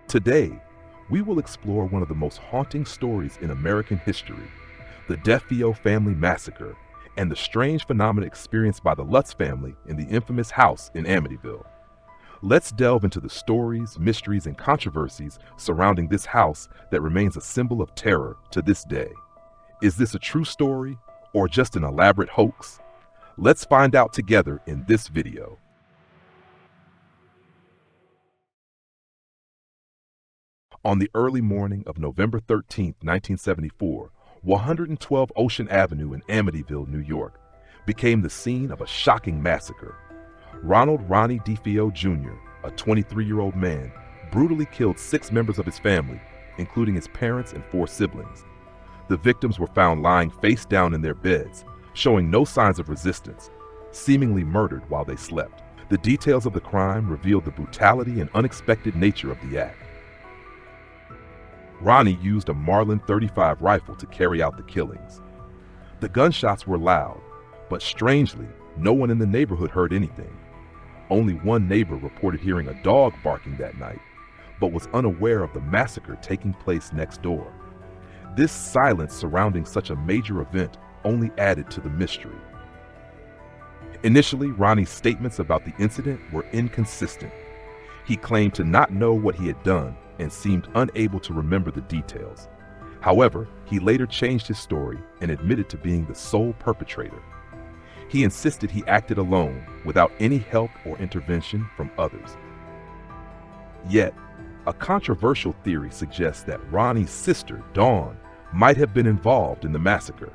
Today, we will explore one of the most haunting stories in American history, the DeFeo family massacre, and the strange phenomena experienced by the Lutz family in the infamous house in Amityville. Let's delve into the stories, mysteries, and controversies surrounding this house that remains a symbol of terror to this day. Is this a true story or just an elaborate hoax? Let's find out together in this video. On the early morning of November 13, 1974, 112 Ocean Avenue in Amityville, New York, became the scene of a shocking massacre. Ronald Ronnie DeFeo Jr., a 23-year-old man, brutally killed 6 members of his family, including his parents and 4 siblings. The victims were found lying face down in their beds, showing no signs of resistance, seemingly murdered while they slept. The details of the crime revealed the brutality and unexpected nature of the act. Ronnie used a Marlin .35 rifle to carry out the killings. The gunshots were loud, but strangely, no one in the neighborhood heard anything. Only one neighbor reported hearing a dog barking that night, but was unaware of the massacre taking place next door. This silence surrounding such a major event only added to the mystery. Initially, Ronnie's statements about the incident were inconsistent. He claimed to not know what he had done and seemed unable to remember the details. However, he later changed his story and admitted to being the sole perpetrator. He insisted he acted alone, without any help or intervention from others. Yet, a controversial theory suggests that Ronnie's sister, Dawn, might have been involved in the massacre.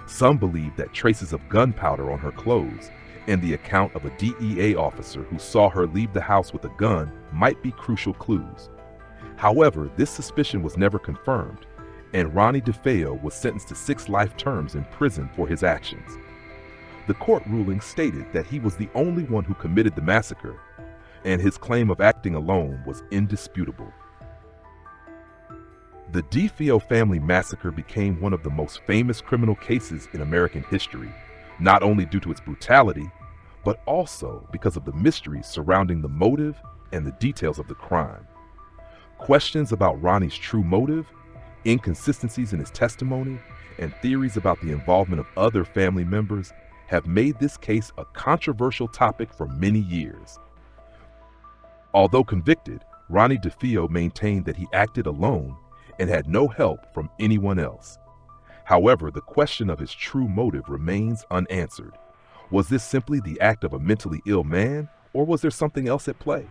Some believe that traces of gunpowder on her clothes and the account of a DEA officer who saw her leave the house with a gun might be crucial clues. However, this suspicion was never confirmed, and Ronnie DeFeo was sentenced to 6 life terms in prison for his actions. The court ruling stated that he was the only one who committed the massacre, and his claim of acting alone was indisputable. The DeFeo family massacre became one of the most famous criminal cases in American history, not only due to its brutality, but also because of the mysteries surrounding the motive and the details of the crime. Questions about Ronnie's true motive, inconsistencies in his testimony, and theories about the involvement of other family members have made this case a controversial topic for many years. Although convicted, Ronnie DeFeo maintained that he acted alone and had no help from anyone else. However, the question of his true motive remains unanswered. Was this simply the act of a mentally ill man, or was there something else at play?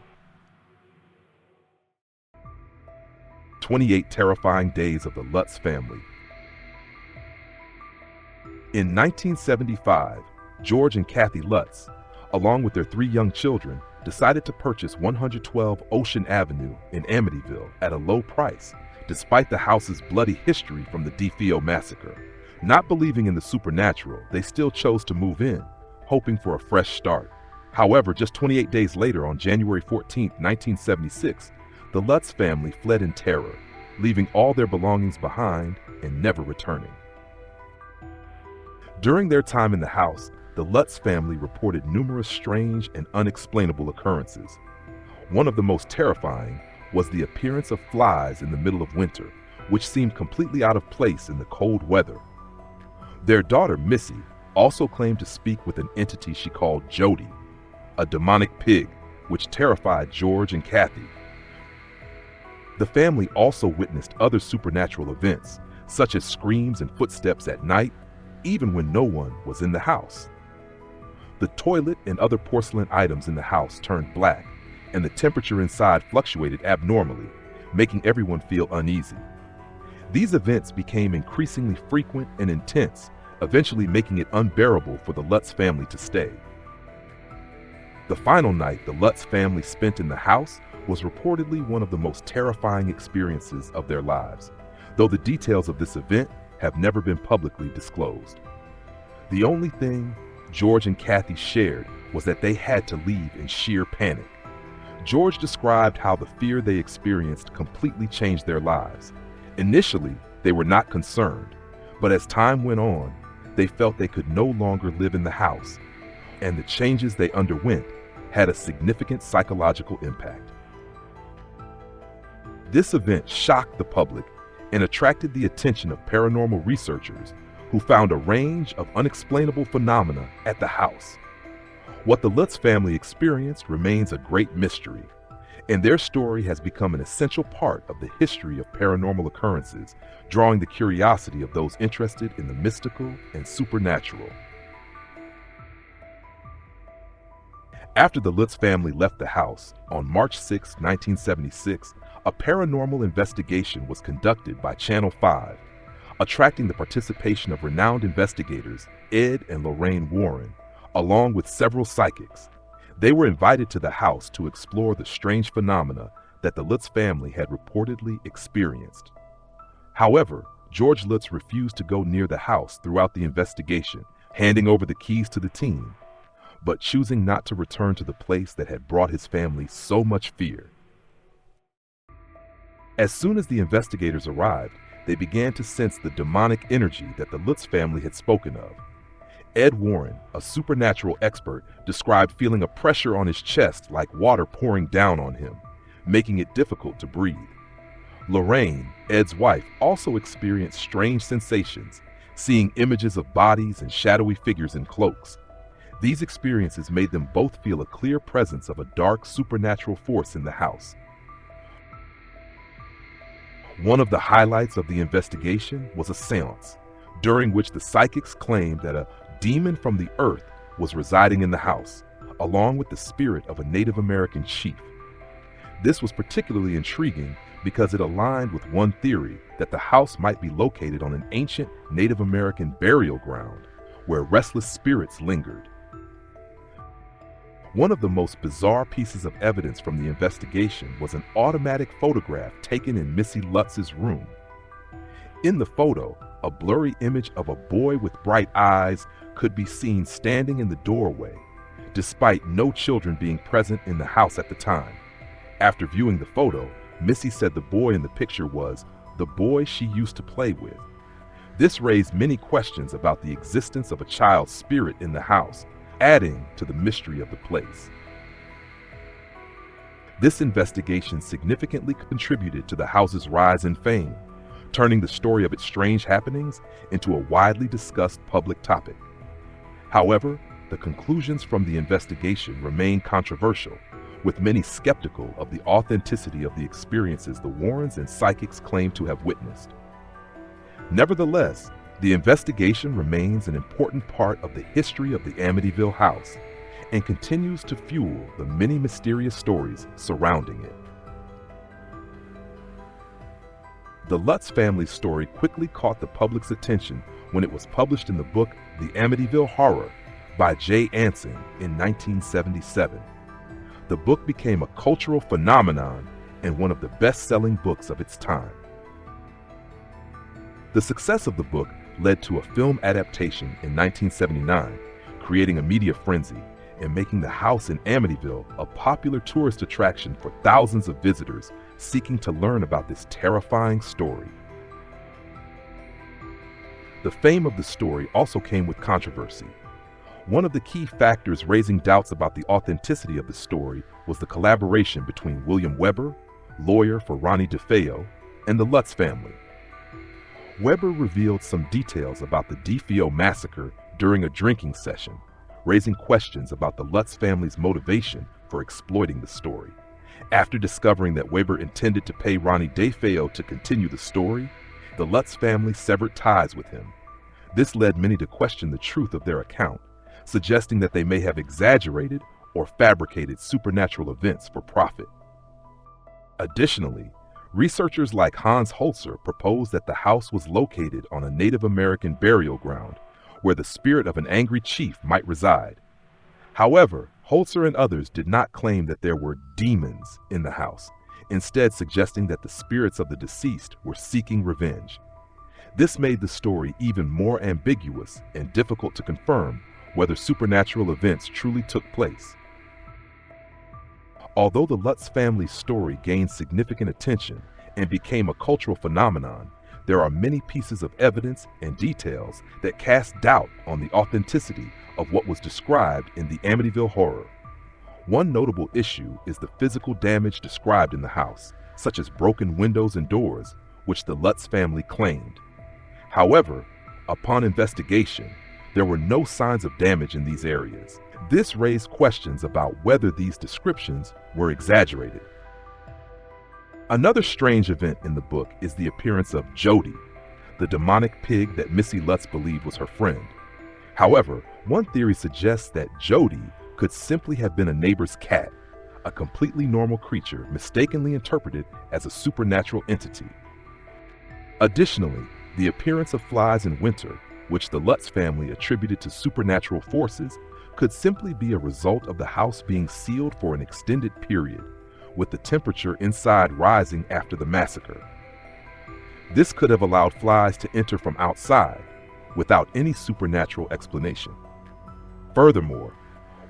28 terrifying days of the Lutz family. In 1975, George and Kathy Lutz, along with their 3 young children, decided to purchase 112 Ocean Avenue in Amityville at a low price, despite the house's bloody history from the DeFeo massacre. Not believing in the supernatural, they still chose to move in, hoping for a fresh start. However, just 28 days later, on January 14, 1976, the Lutz family fled in terror, leaving all their belongings behind and never returning. During their time in the house, the Lutz family reported numerous strange and unexplainable occurrences. One of the most terrifying was the appearance of flies in the middle of winter, which seemed completely out of place in the cold weather. Their daughter, Missy, also claimed to speak with an entity she called Jody, a demonic pig, which terrified George and Kathy. The family also witnessed other supernatural events, such as screams and footsteps at night, even when no one was in the house. The toilet and other porcelain items in the house turned black, and the temperature inside fluctuated abnormally, making everyone feel uneasy. These events became increasingly frequent and intense, eventually making it unbearable for the Lutz family to stay. The final night the Lutz family spent in the house was reportedly one of the most terrifying experiences of their lives, though the details of this event have never been publicly disclosed. The only thing George and Kathy shared was that they had to leave in sheer panic. George described how the fear they experienced completely changed their lives. Initially, they were not concerned, but as time went on, they felt they could no longer live in the house, and the changes they underwent had a significant psychological impact. This event shocked the public and attracted the attention of paranormal researchers who found a range of unexplainable phenomena at the house. What the Lutz family experienced remains a great mystery, and their story has become an essential part of the history of paranormal occurrences, drawing the curiosity of those interested in the mystical and supernatural. After the Lutz family left the house on March 6, 1976, a paranormal investigation was conducted by Channel 5, attracting the participation of renowned investigators Ed and Lorraine Warren, along with several psychics. They were invited to the house to explore the strange phenomena that the Lutz family had reportedly experienced. However, George Lutz refused to go near the house throughout the investigation, handing over the keys to the team, but choosing not to return to the place that had brought his family so much fear. As soon as the investigators arrived, they began to sense the demonic energy that the Lutz family had spoken of. Ed Warren, a supernatural expert, described feeling a pressure on his chest like water pouring down on him, making it difficult to breathe. Lorraine, Ed's wife, also experienced strange sensations, seeing images of bodies and shadowy figures in cloaks. These experiences made them both feel a clear presence of a dark supernatural force in the house. One of the highlights of the investigation was a seance, during which the psychics claimed that a demon from the earth was residing in the house, along with the spirit of a Native American chief. This was particularly intriguing because it aligned with one theory that the house might be located on an ancient Native American burial ground where restless spirits lingered. One of the most bizarre pieces of evidence from the investigation was an automatic photograph taken in Missy Lutz's room. In the photo, a blurry image of a boy with bright eyes could be seen standing in the doorway, despite no children being present in the house at the time. After viewing the photo, Missy said the boy in the picture was the boy she used to play with. This raised many questions about the existence of a child's spirit in the house, adding to the mystery of the place. This investigation significantly contributed to the house's rise in fame, turning the story of its strange happenings into a widely discussed public topic. However, the conclusions from the investigation remain controversial, with many skeptical of the authenticity of the experiences the Warrens and psychics claim to have witnessed. Nevertheless, the investigation remains an important part of the history of the Amityville House and continues to fuel the many mysterious stories surrounding it. The Lutz family's story quickly caught the public's attention when it was published in the book The Amityville Horror by Jay Anson in 1977. The book became a cultural phenomenon and one of the best-selling books of its time. The success of the book led to a film adaptation in 1979, creating a media frenzy and making the house in Amityville a popular tourist attraction for thousands of visitors seeking to learn about this terrifying story. The fame of the story also came with controversy. One of the key factors raising doubts about the authenticity of the story was the collaboration between William Weber, lawyer for Ronnie DeFeo, and the Lutz family. Weber revealed some details about the DeFeo massacre during a drinking session, raising questions about the Lutz family's motivation for exploiting the story. After discovering that Weber intended to pay Ronnie DeFeo to continue the story, the Lutz family severed ties with him. This led many to question the truth of their account, suggesting that they may have exaggerated or fabricated supernatural events for profit. Additionally, researchers like Hans Holzer proposed that the house was located on a Native American burial ground where the spirit of an angry chief might reside. However, Holzer and others did not claim that there were demons in the house, instead suggesting that the spirits of the deceased were seeking revenge. This made the story even more ambiguous and difficult to confirm whether supernatural events truly took place. Although the Lutz family's story gained significant attention and became a cultural phenomenon, there are many pieces of evidence and details that cast doubt on the authenticity of what was described in the Amityville Horror. One notable issue is the physical damage described in the house, such as broken windows and doors, which the Lutz family claimed. However, upon investigation, there were no signs of damage in these areas. This raised questions about whether these descriptions were exaggerated. Another strange event in the book is the appearance of Jody, the demonic pig that Missy Lutz believed was her friend. However, one theory suggests that Jody could simply have been a neighbor's cat, a completely normal creature mistakenly interpreted as a supernatural entity. Additionally, the appearance of flies in winter, which the Lutz family attributed to supernatural forces, could simply be a result of the house being sealed for an extended period, with the temperature inside rising after the massacre. This could have allowed flies to enter from outside without any supernatural explanation. Furthermore,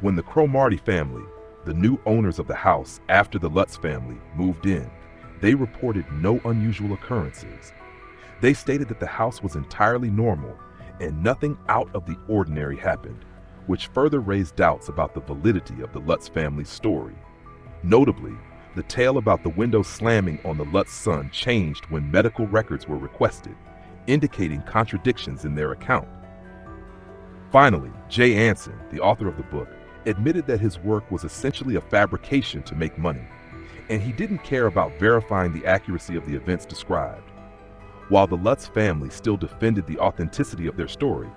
when the Cromartie family, the new owners of the house after the Lutz family, moved in, they reported no unusual occurrences. They stated that the house was entirely normal and nothing out of the ordinary happened, which further raised doubts about the validity of the Lutz family's story. Notably, the tale about the window slamming on the Lutz son changed when medical records were requested, indicating contradictions in their account. Finally, Jay Anson, the author of the book, admitted that his work was essentially a fabrication to make money, and he didn't care about verifying the accuracy of the events described. While the Lutz family still defended the authenticity of their story,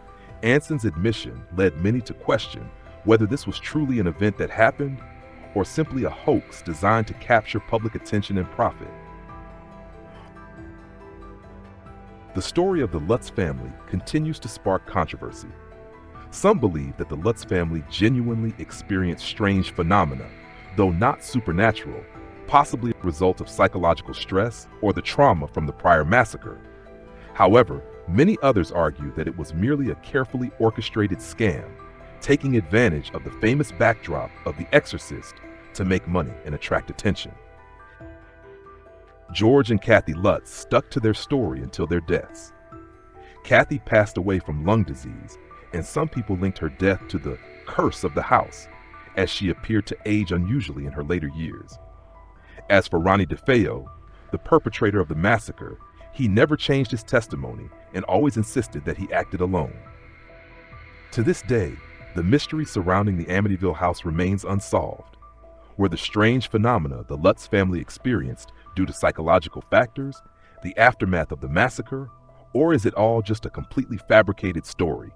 Anson's admission led many to question whether this was truly an event that happened or simply a hoax designed to capture public attention and profit. The story of the Lutz family continues to spark controversy. Some believe that the Lutz family genuinely experienced strange phenomena, though not supernatural, possibly a result of psychological stress or the trauma from the prior massacre. However, many others argue that it was merely a carefully orchestrated scam, taking advantage of the famous backdrop of The Exorcist to make money and attract attention. George and Kathy Lutz stuck to their story until their deaths. Kathy passed away from lung disease, and some people linked her death to the curse of the house, as she appeared to age unusually in her later years. As for Ronnie DeFeo, the perpetrator of the massacre, he never changed his testimony and always insisted that he acted alone. To this day, the mystery surrounding the Amityville house remains unsolved. Were the strange phenomena the Lutz family experienced due to psychological factors, the aftermath of the massacre, or is it all just a completely fabricated story?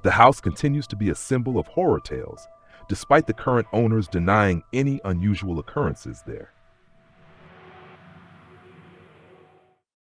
The house continues to be a symbol of horror tales, despite the current owners denying any unusual occurrences there.